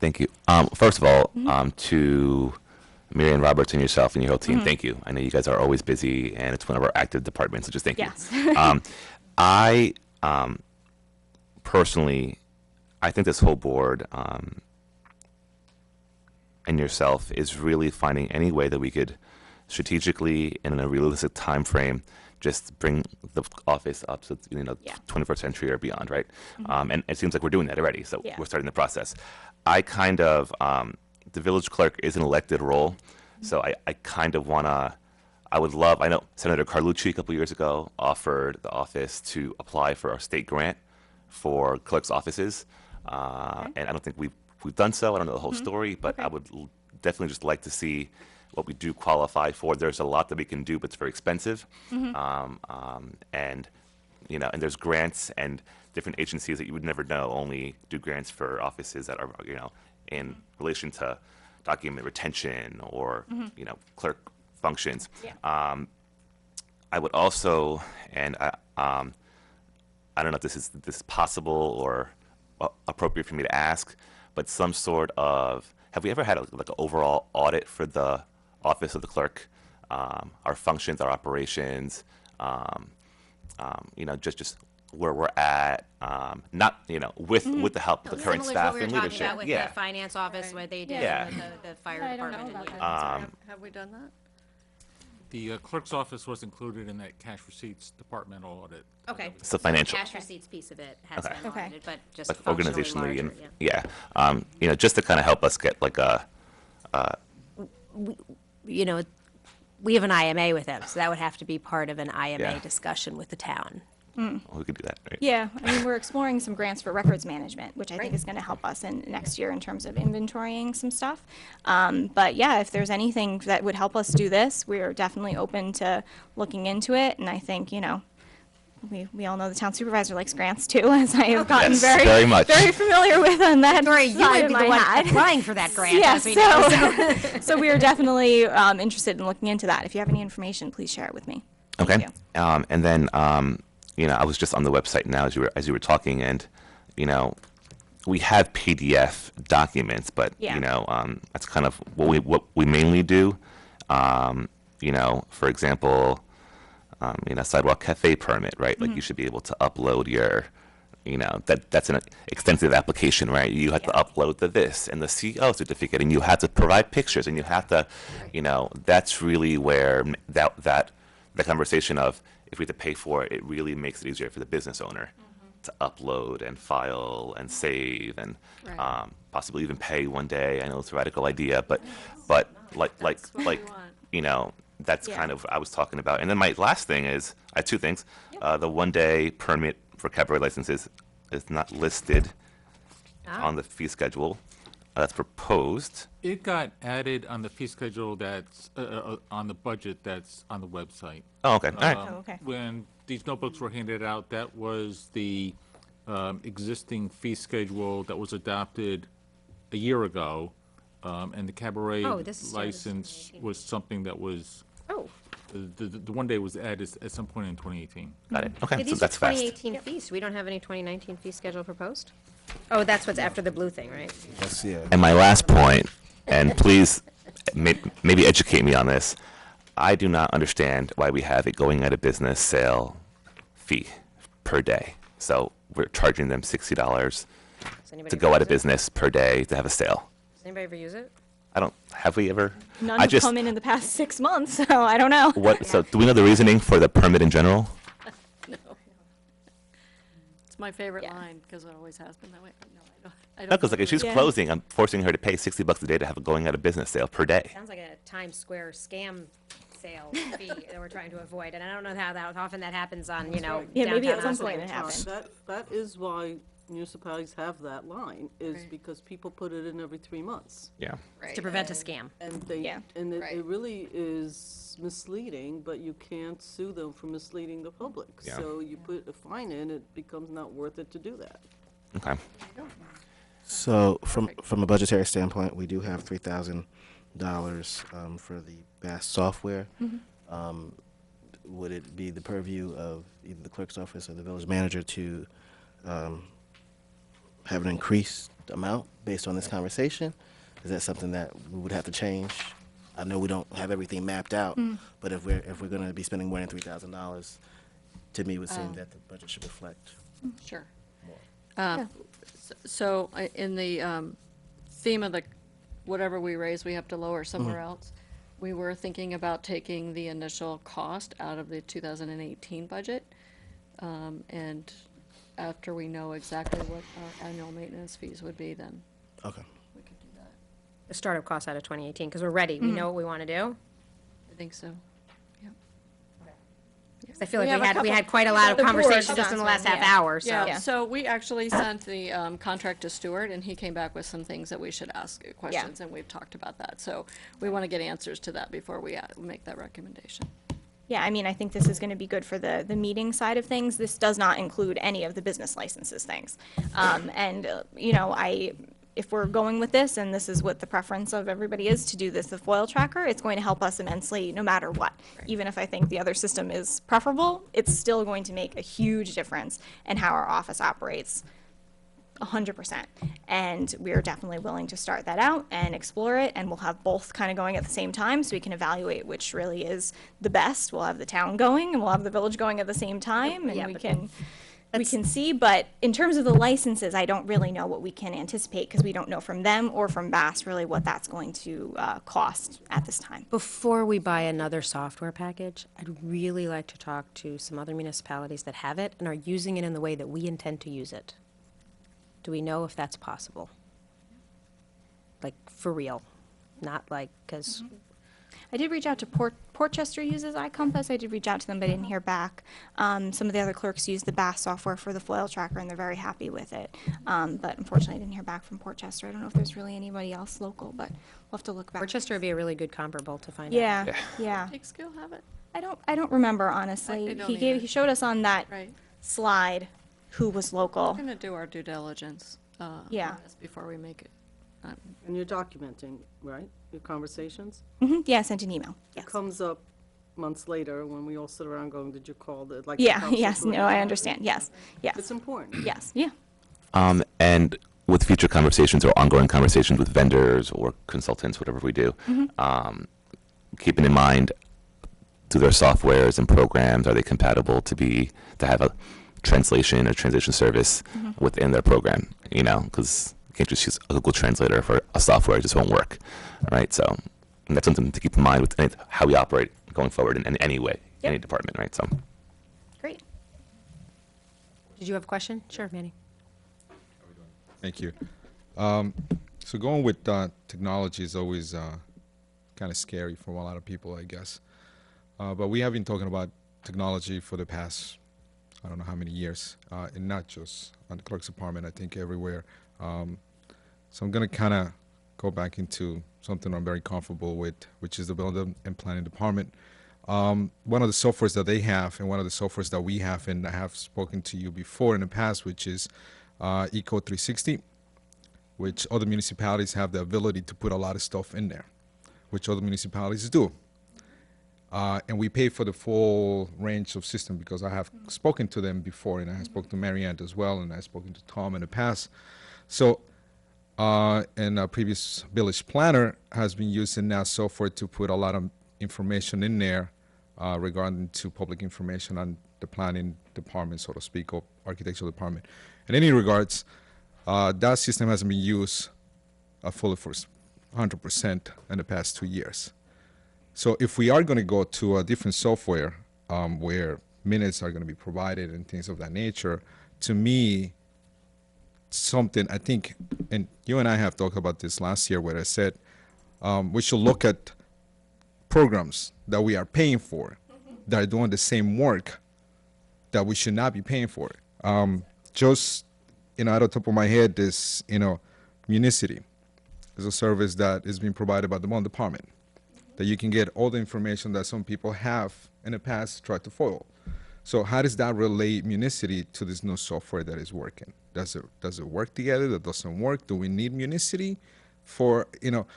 Thank you. First of all, to Marianne Roberts and yourself and your whole team, thank you. I know you guys are always busy, and it's one of our active departments, so just thank Yes. you. I personally, I think this whole board and yourself is really finding any way that we could strategically and in a realistic time frame just bring the office up to Yeah. 21st century or beyond, right? And it seems like we're doing that already, so Yeah. we're starting the process. I kind of the village clerk is an elected role, so I kind of wanna. I would love. I know Senator Carlucci a couple years ago offered the office to apply for our state grant for clerk's offices, and I don't think we've done so. I don't know the whole story, but I would definitely just like to see what we do qualify for. There's a lot that we can do, but it's very expensive, and and there's grants and different agencies that you would never know only do grants for offices that are in relation to document retention or clerk functions. Yeah. I would also, and I don't know if this is possible or appropriate for me to ask, but some sort of, have we ever had like an overall audit for the office of the clerk, our functions, our operations, just where we're at, not with the help of the current staff and leadership. With Yeah. the finance office, what they did, Yeah. with the fire I don't know department. about and that. Have we done that? The clerk's office was included in that cash receipts departmental audit. Okay. It's the financial. Cash receipts piece of it has Okay. been Okay. audited, but just Like functionally organizationally larger, and yeah, just to kind of help us get like a We have an IMA with them, so that would have to be part of an IMA Yeah. discussion with the town. we could do that, right? Yeah, I mean, we're exploring some grants for records management, which I think is gonna help us in next year in terms of inventorying some stuff. But yeah, if there's anything that would help us do this, we're definitely open to looking into it, and I think, we all know the town supervisor likes grants too, as I have gotten Yes, very much. very familiar with on that Victoria, you side would of be my the one hat. applying for that grant, Yeah, as we know. so we are definitely interested in looking into that. If you have any information, please share it with me. Thank Okay. you. And then I was just on the website now as you were talking, and we have PDF documents, but Yeah. that's kind of what we mainly do. For example, sidewalk cafe permit, right? Like you should be able to upload your that's an extensive application, right? You have to upload this and the CEO certificate, and you have to provide pictures, and you have to, that's really where that the conversation of if we have to pay for it, it really makes it easier for the business owner to upload and file and save and Right. possibly even pay one day. I know it's a radical idea, but like That's what we want. that's Yeah. kind of what I was talking about. And then my last thing is I have two things. The 1-day permit for cabaret licenses is not listed on the fee schedule. That's proposed. It got added on the fee schedule that's, on the budget that's on the website. Oh, okay. All right. Oh, okay. When these notebooks were handed out, that was the existing fee schedule that was adopted a year ago. And the cabaret Oh, this is- license was something that was, Oh, the 1 day was added at some point in 2018. Got it. Okay. yeah, So these are that's fast. 2018 fees. We don't have any 2019 fee schedule proposed? Oh, that's what's after the blue thing, right? That's, yeah. And my last point, and please maybe educate me on this. I do not understand why we have a going out of business sale fee per day. So we're charging them $60 Does anybody to ever go out use of it? business per day to have a sale. Does anybody ever use it? Have we ever? None I have just, come in the past 6 months, so I don't know. so do we know the reasoning for the permit in general? It's my favorite Yeah. line, because it always has been that way. No, I No, don't because know. like if she's Yeah. closing, I'm forcing her to pay $60 a day to have a going out of business sale per day. Sounds like a Times Square scam sale fee that we're trying to avoid, and I don't know how often that happens on, Yeah, maybe at downtown some point it Austin. happened. That is why municipalities have that line, is Right. because people put it in every 3 months. Yeah. Right. To prevent a scam. And they, Yeah. and it Right. really is misleading, but you can't sue them for misleading the public. Yeah. So you put a fine in, it becomes not worth it to do that. Okay. So from a budgetary standpoint, we do have $3,000 for the BAS software. Would it be the purview of either the clerk's office or the village manager to have an increased amount based on this conversation? Is that something that we would have to change? I know we don't have everything mapped out, but if we're going to be spending more than $3,000, to me it would seem that the budget should reflect. Sure. So in the theme of the, whatever we raise, we have to lower somewhere else, we were thinking about taking the initial cost out of the 2018 budget. And after we know exactly what our annual maintenance fees would be, then Okay. we could do that. The startup costs out of 2018, because we're ready. We know what we want to do. I think so. Yeah. 'Cause I feel We like have a we had couple- quite a lot of the board conversations just in the last does, half yeah. hour, so. Yeah, so we actually sent the contract to Stuart, and he came back with some things that we should ask questions, and we've talked about that. So we want to get answers to that before we make that recommendation. Yeah, I mean, I think this is gonna be good for the meeting side of things. This does not include any of the business licenses things. If we're going with this, and this is what the preference of everybody is to do this, the foil tracker, it's going to help us immensely no matter what. Even if I think the other system is preferable, it's still going to make a huge difference in how our office operates. 100%. And we're definitely willing to start that out and explore it, and we'll have both kind of going at the same time so we can evaluate which really is the best. We'll have the town going and we'll have the village going at the same time, Yeah, and we but can see, but in terms of the licenses, I don't really know what we can anticipate because we don't know from them or from Bass really what that's going to cost at this time. Before we buy another software package, I'd really like to talk to some other municipalities that have it and are using it in the way that we intend to use it. Do we know if that's possible? Like, for real? Not like, because, I did reach out to Portchester uses iCompass. I did reach out to them, but I didn't hear back. Some of the other clerks use the Bass software for the foil tracker, and they're very happy with it. But unfortunately, I didn't hear back from Portchester. I don't know if there's really anybody else local, but we'll have to look back. Portchester would be a really good comparable to find out. Yeah, yeah. Take skill, have it, I don't remember honestly. I don't He either. showed us on that right? slide who was local. We're gonna do our due diligence. Yeah. On this before we make it. And you're documenting, right, your conversations? Yeah, I sent an email. It Yes. comes up months later when we all sit around going, did you call the, like. Yeah, council yes, to no, I it? understand. Yes, It's yes, important. yes, yeah. And with future conversations or ongoing conversations with vendors or consultants, whatever we do, keeping in mind, do their softwares and programs, are they compatible to have a translation or translation service within their program, you know, because you can't just use a Google Translator for a software, it just won't work, right? So and that's something to keep in mind with how we operate going forward in any way, Yep. any department, right? So. Great. Did you have a question? Sure, Manny. Thank you. So going with technology is always kind of scary for a lot of people, I guess. But we have been talking about technology for the past, I don't know how many years, and not just on the clerk's department, I think everywhere. So I'm going to kind of go back into something I'm very comfortable with, which is the building and planning department. One of the softwares that they have and one of the softwares that we have, and I have spoken to you before in the past, which is Eco 360, which other municipalities have the ability to put a lot of stuff in there, which other municipalities do. And we pay for the full range of system because I have spoken to them before, and I have spoken to Mary Ann as well, and I've spoken to Tom in the past. So, and our previous village planner has been using that software to put a lot of information in there regarding to public information on the planning department, so to speak, or architectural department. In any regards, that system hasn't been used fully for 100% in the past 2 years. So if we are going to go to a different software where minutes are going to be provided and things of that nature, to me, something I think, and you and I have talked about this last year where I said we should look at programs that we are paying for that are doing the same work that we should not be paying for. Just, out of the top of my head, this, Municity is a service that is being provided by the Bond Department, that you can get all the information that some people have in the past tried to foil. So how does that relate Municity to this new software that is working? Does it work together? That doesn't work? Do we need Municity for,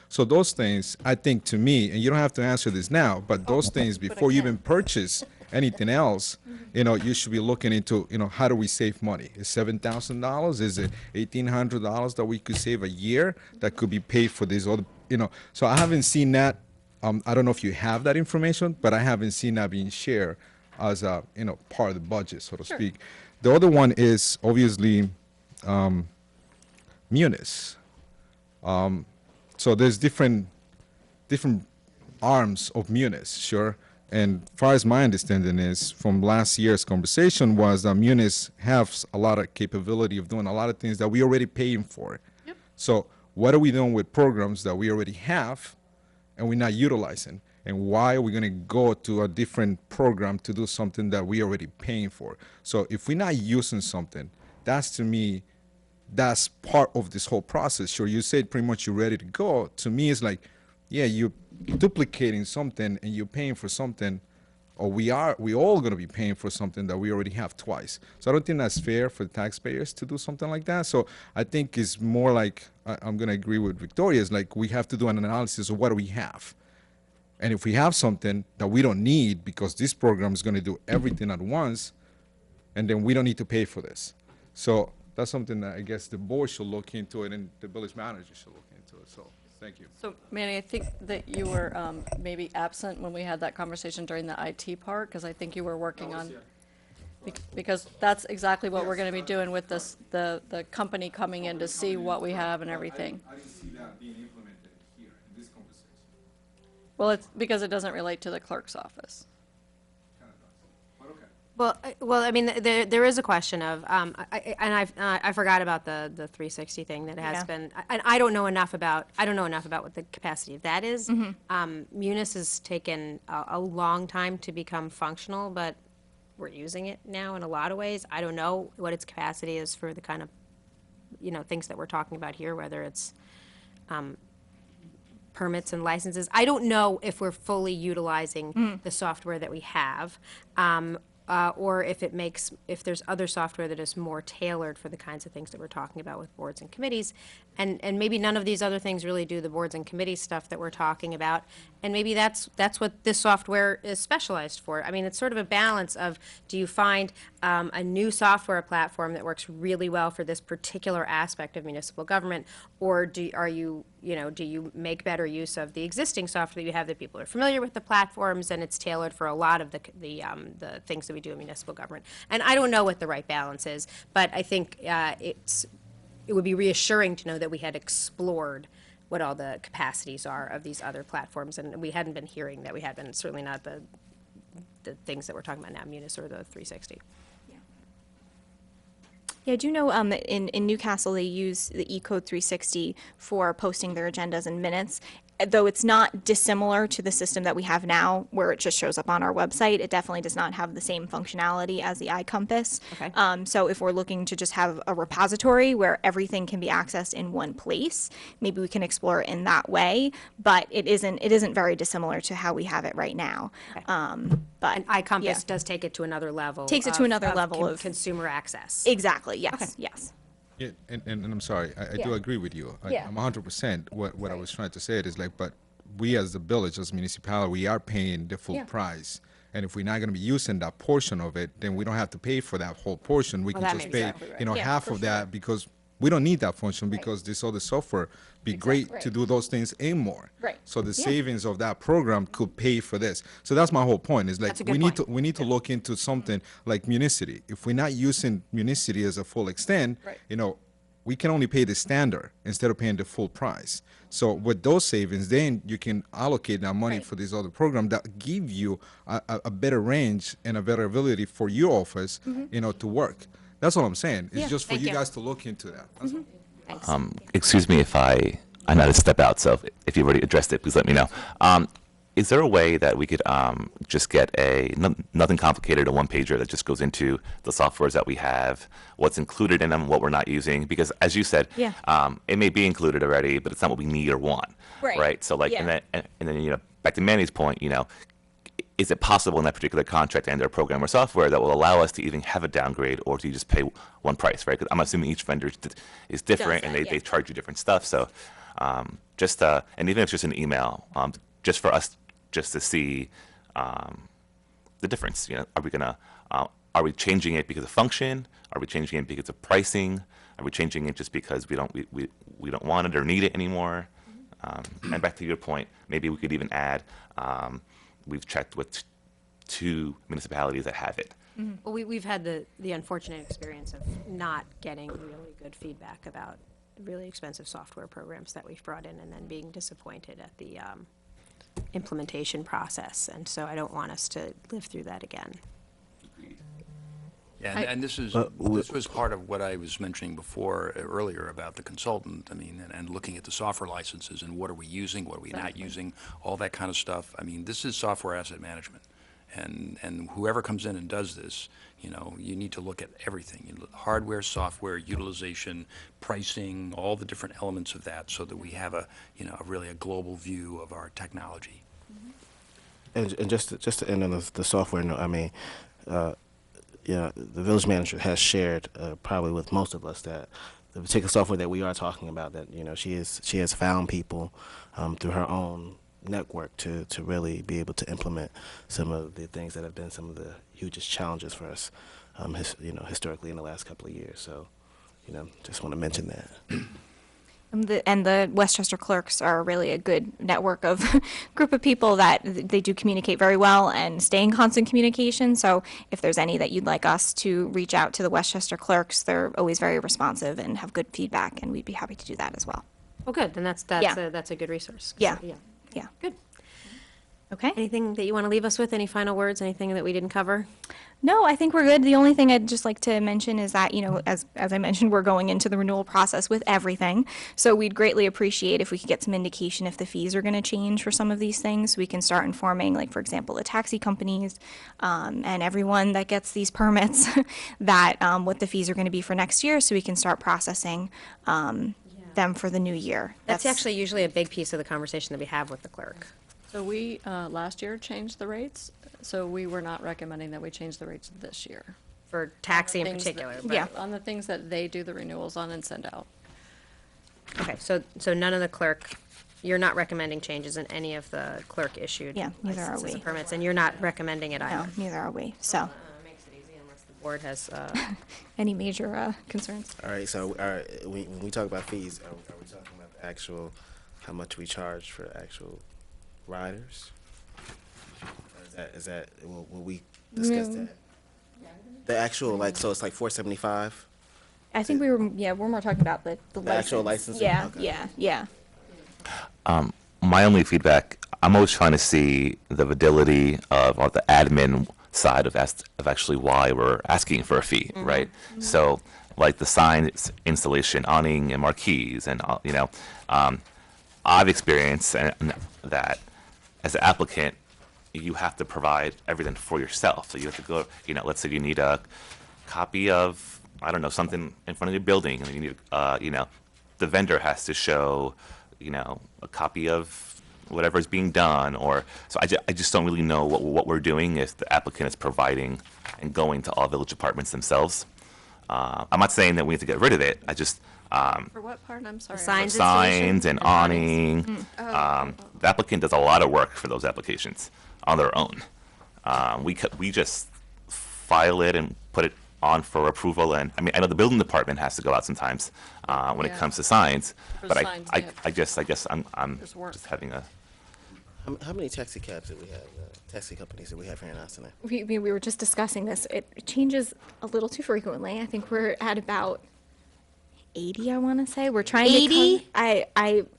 so those things, I think to me, and you don't have to answer this now, but those things before you even purchase anything else, you should be looking into, how do we save money? Is $7,000? Is it $1,800 that we could save a year that could be paid for this other, so I haven't seen that. I don't know if you have that information, but I haven't seen that being shared as a, part of the budget, so to speak. The other one is obviously Munis. So there's different arms of Munis, sure. And as far as my understanding is, from last year's conversation, was that Munis has a lot of capability of doing a lot of things that we already paying for. Yep. So what are we doing with programs that we already have and we're not utilizing? And why are we going to go to a different program to do something that we already paying for? So if we're not using something, that's, to me, that's part of this whole process. Sure, you said pretty much you're ready to go. To me, it's like, yeah, you're duplicating something and you're paying for something, or we all going to be paying for something that we already have twice. So I don't think that's fair for the taxpayers to do something like that. So I think it's more like, I'm going to agree with Victoria, it's like we have to do an analysis of what do we have. And if we have something that we don't need because this program is going to do everything at once, and then we don't need to pay for this. So that's something that I guess the board should look into it and the village manager should look into it. So thank you. So, Manny, I think that you were maybe absent when we had that conversation during the IT part, because I think you were working on, because that's exactly what we're going to be doing with this, the company coming in to see what we have and everything. I didn't see that being implemented here in this conversation. Well, it's because it doesn't relate to the clerk's office. Well, I mean, there is a question of, I forgot about the 360 thing that has Yeah. been, and I don't know enough about what the capacity of that is. Munis has taken a long time to become functional, but we're using it now in a lot of ways. I don't know what its capacity is for the kind of, things that we're talking about here, whether it's permits and licenses. I don't know if we're fully utilizing the software that we have. Or if there's other software that is more tailored for the kinds of things that we're talking about with boards and committees. And maybe none of these other things really do the boards and committees stuff that we're talking about. And maybe that's what this software is specialized for. I mean, it's sort of a balance of, do you find a new software platform that works really well for this particular aspect of municipal government, or are you do you make better use of the existing software that you have, that people are familiar with the platforms, and it's tailored for a lot of the things that we do in municipal government. And I don't know what the right balance is, but I think it would be reassuring to know that we had explored what all the capacities are of these other platforms, and we hadn't been hearing that. We had been, certainly not the things that we're talking about now, Munis or the 360. Yeah, I do know in Newcastle they use the eCode 360 for posting their agendas and minutes. Though it's not dissimilar to the system that we have now, where it just shows up on our website, it definitely does not have the same functionality as the iCompass. Okay. So if we're looking to just have a repository where everything can be accessed in one place, maybe we can explore it in that way. But it isn't very dissimilar to how we have it right now. But And iCompass yeah. does take it to another level. Takes it to another level of consumer access. Exactly. Yes. Yes. Yeah, and I'm sorry, I do Yeah. agree with you. Yeah. I'm 100%. What I was trying to say is like, but we as the village, as municipality, we are paying the full Yeah. price. And if we're not going to be using that portion of it, then we don't have to pay for that whole portion. We Well, can that just makes pay, sense. you know, Yeah, half for of that because we don't need that function because this other software be great to do those things and more. Right. So the savings of that program could pay for this. So that's my whole point. Is like That's a good we need point. to look into something like Municity. If we're not using Municity as a full extent, you know, we can only pay the standard instead of paying the full price. So with those savings, then you can allocate that money for this other program that give you a better range and a better ability for your office, you know, to work. That's all I'm saying. It's just for thank you you. guys to look into that. That's all. Excuse me if I know to step out, so if you've already addressed it, please let me know. Is there a way that we could just get nothing complicated, a one-pager that just goes into the softwares that we have, what's included in them, what we're not using? Because as you said, Yeah. it may be included already, but it's not what we need or want. Right. So like, Yeah. and then, you know, back to Manny's point, you know, is it possible in that particular contract and their program or software that will allow us to even have a downgrade or to just pay one price, right? Because I'm assuming each vendor is different and that, they yeah. charge you different stuff. So and even if it's just an email, just for us just to see the difference. You know, are we changing it because of function? Are we changing it because of pricing? Are we changing it just because we don't want it or need it anymore? And back to your point, maybe we could even add. We've checked with 2 municipalities that have it. Well, we've had the unfortunate experience of not getting really good feedback about really expensive software programs that we've brought in and then being disappointed at the implementation process. And so I don't want us to live through that again. Yeah, and this was part of what I was mentioning before, earlier, about the consultant. I mean, and looking at the software licenses and what are we using, what are we not using, all that kind of stuff. I mean, this is software asset management. And whoever comes in and does this, you know, you need to look at everything. You look, hardware, software, utilization, pricing, all the different elements of that, so that we have really a global view of our technology. And just to end on the software note, I mean, the village manager has shared probably with most of us that the particular software that we are talking about, that she has found people through her own network to really be able to implement some of the things that have been some of the hugest challenges for us, historically in the last couple of years. So, just want to mention that. And the Westchester clerks are really a good network of group of people that they do communicate very well and stay in constant communication. So if there's any that you'd like us to reach out to the Westchester clerks, they're always very responsive and have good feedback, and we'd be happy to do that as well. Oh, good, then that's Yeah. a good resource. Yeah. Yeah. Yeah. Good. Okay. Anything that you want to leave us with? Any final words? Anything that we didn't cover? No, I think we're good. The only thing I'd just like to mention is that, as I mentioned, we're going into the renewal process with everything. So we'd greatly appreciate if we could get some indication if the fees are going to change for some of these things. We can start informing, like, for example, the taxi companies and everyone that gets these permits that what the fees are going to be for next year, so we can start processing them for the new year. That's actually usually a big piece of the conversation that we have with the clerk. So we, last year, changed the rates, so we were not recommending that we change the rates this year. For taxi in Things that- particular. right, Yeah. on the things that they do the renewals on and send out. Okay, so none of the clerk, you're not recommending changes in any of the clerk issued Yeah, neither are licenses we. and permits, and you're not recommending it No, either. neither are we. So, Makes it easy unless the board has, any major concerns? All right. So, when we talk about fees, are we talking about the actual how much we charge for actual riders? Or is that will we discuss that? The actual, like, so it's like 475? I think we're more talking about the license. The actual licensing? Yeah, Okay. yeah. My only feedback, I'm always trying to see the validity of or the admin side of actually why we're asking for a fee, right? So, like the sign installation, awning, and marquees, and I've experienced that as an applicant, you have to provide everything for yourself. So you have to go, let's say you need a copy of, I don't know, something in front of your building, and then you need, the vendor has to show, a copy of whatever is being done, or so I just don't really know what we're doing if the applicant is providing and going to all village departments themselves. I'm not saying that we have to get rid of it. I just For what part? I'm sorry. signs signs and awnings. awning. The applicant does a lot of work for those applications on their own. We just file it and put it on for approval, and I know the building department has to go out sometimes when it Yeah. comes to signs. For But signs, I yeah. guess I'm There's work. just having a. How many taxi cabs do we have, taxi companies that we have here in Austin? We were just discussing this. It changes a little too frequently. I think we're at about 80, I want to say. We're trying to 80?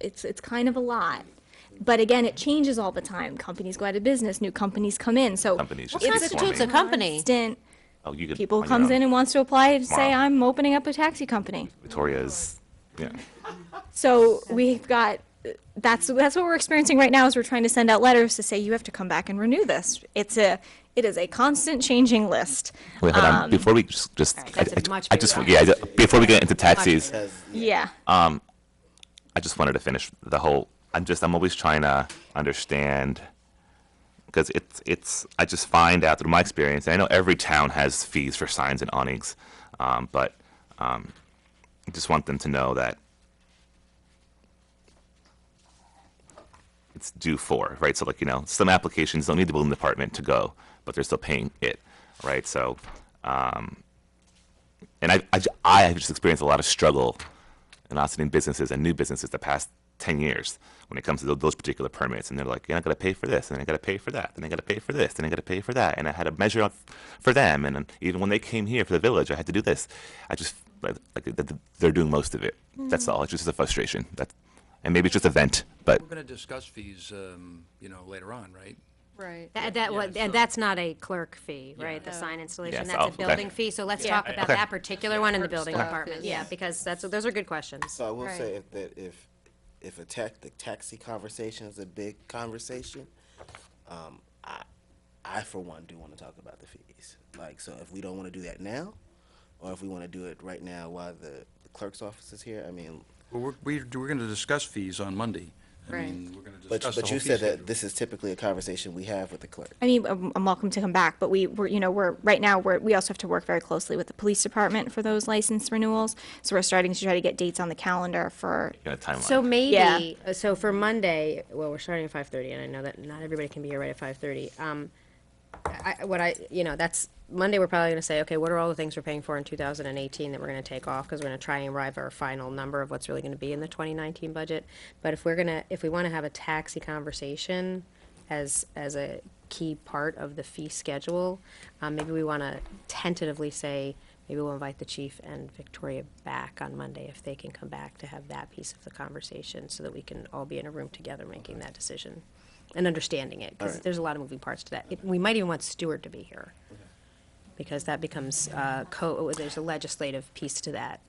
it's kind of a lot. But again, it changes all the time. Companies go out of business, new companies come in. So Companies just What keep constitutes a forming. company? constant. Oh, you could. People on your comes own. in and wants to apply to say, Wow. I'm opening up a taxi company. Victoria's. Yeah. So we've got, that's what we're experiencing right now is we're trying to send out letters to say, you have to come back and renew this. It is a constant changing list. Wait, hold on. Before we just Alright, that's a much I just bigger yeah. Before we get into taxis, Because, Yeah. I just wanted to finish the whole. I'm always trying to understand because I just find out through my experience. And I know every town has fees for signs and awnings, but I just want them to know that it's due for, right? So some applications don't need the building department to go, but they're still paying it, right? So, and I have just experienced a lot of struggle in Austin businesses and new businesses the past 10 years when it comes to those particular permits. And they're like, you're not going to pay for this, and I got to pay for that, and I got to pay for this, and I got to pay for that. And I had to measure up for them. And then even when they came here for the village, I had to do this. I just, they're doing most of it. That's all. It's just a frustration. And maybe it's just a vent, but We're going to discuss fees, later on, right? Right. And that's not a clerk fee, right? The No. sign installation, Yes, that's a okay. building fee. So let's Yeah. talk about Okay. that particular one in the Clerk building stuff department. is- Yeah, because those are good questions. So I will Right. say that if the taxi conversation is a big conversation, I for one do want to talk about the fees. Like, so if we don't want to do that now, or if we want to do it right now while the clerk's office is here, I mean, Well, we're going to discuss fees on Monday. Right. We're going to but discuss the whole you fee said that schedule. this is typically a conversation we have with the clerk. I mean, I'm welcome to come back, but we're right now, we also have to work very closely with the police department for those license renewals. So we're starting to try to get dates on the calendar for, a timeline. So maybe, Yeah. so for Monday, well, we're starting at 5:30, and I know that not everybody can be here right at 5:30. That's, Monday, we're probably gonna say, okay, what are all the things we're paying for in 2018 that we're gonna take off? Because we're gonna try and arrive at our final number of what's really gonna be in the 2019 budget. But if we wanna have a taxi conversation as a key part of the fee schedule, maybe we wanna tentatively say, maybe we'll invite the chief and Victoria back on Monday if they can come back to have that piece of the conversation so that we can all be in a room together making that decision and understanding it, because there's a lot of moving parts to that. We might even want Stewart to be here, because that becomes, there's a legislative piece to that,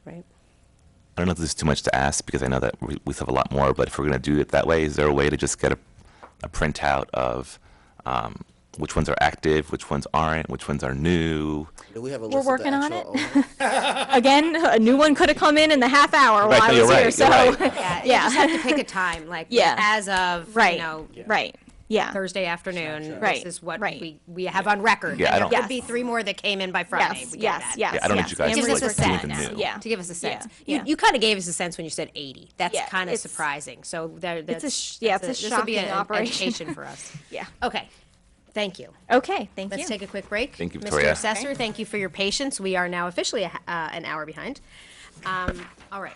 right? I don't know if this is too much to ask because I know that we have a lot more, but if we're going to do it that way, is there a way to just get a printout of which ones are active, which ones aren't, which ones are new? Do we have a We're list of the working on actual it. owners? again, a new one could have come in the half hour while Right, I no, was you're here, right, so. you're right. Yeah, you Yeah. just have to pick a time, like, Yeah. as of, Right, you know, right, yeah. Thursday afternoon, Right, this is what right. we have on record. Yeah, I And don't- there could be Yes. 3 more that came in by Friday. Yes, We get yes, that. yes. Yeah, I don't need yes. you guys Gives to us a like do anything sense. new. Yeah. To give us a sense. Yeah. You kind of gave us a sense when you said 80. That's Yeah, kind of it's- surprising. So that's, it's a this will be shocking an operation. education for us. Yeah. Okay, thank you. Okay, thank you. Let's take a quick break. Thank you, Mr. Victoria. Assessor, thank you for your patience. We are now officially an hour behind. All right.